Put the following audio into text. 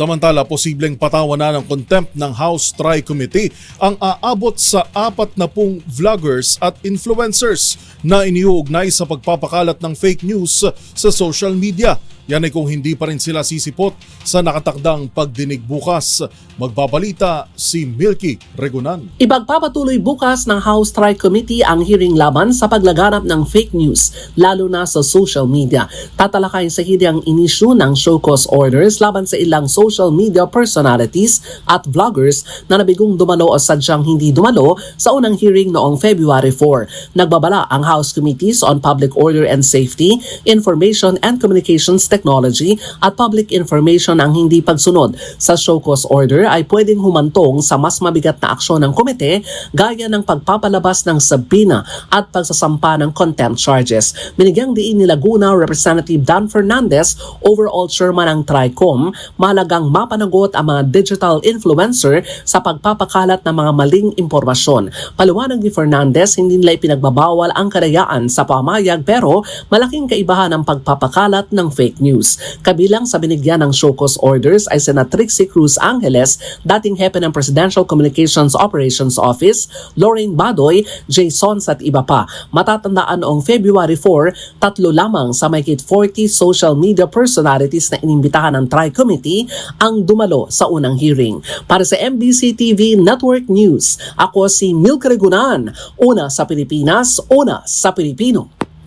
Samantala, posibleng patawanan ng contempt ng House Tri-Committee ang aabot sa 40 vloggers at influencers na iniuugnay sa pagpapakalat ng fake news sa social media. Yan ay kung hindi pa rin sila sisipot sa nakatakdang pagdinig bukas. Magbabalita si Milky Regunan. Ipagpapatuloy bukas ng House Tri-Committee ang hearing laban sa paglaganap ng fake news, lalo na sa social media. Tatalakayin sa hearing ang inisyu ng show cause orders laban sa ilang social media personalities at vloggers na nabigong dumalo o sadyang hindi dumalo sa unang hearing noong February 4. Nagbabala ang House Committees on Public Order and Safety, Information and Communications Technology at Public Information ang hindi pagsunod sa show cause order ay pwedeng humantong sa mas mabigat na aksyon ng komite gaya ng pagpapalabas ng sabina at pagsasampa ng contempt charges. Binigyang diin ni Laguna Representative Dan Fernandez, overall chairman ng TRICOM, mahalagang mapanagot ang mga digital influencer sa pagpapakalat ng mga maling impormasyon. Paliwanag ni Fernandez, hindi nila ipinagbabawal ang kadayaan sa pamayag pero malaking kaibahan ang pagpapakalat ng fake news. Kabilang sa binigyan ng show cause orders ay sina Trixie Cruz Angeles, dating hepe ng Presidential Communications Operations Office, Lorraine Badoy, Jason at iba pa. Matatandaan noong February 4, 3 lamang sa mahigit 40 social media personalities na inimbitahan ng Tri-Committee ang dumalo sa unang hearing. Para sa MBC TV Network News, ako si Milky Regunan, una sa Pilipinas, una sa Pilipino.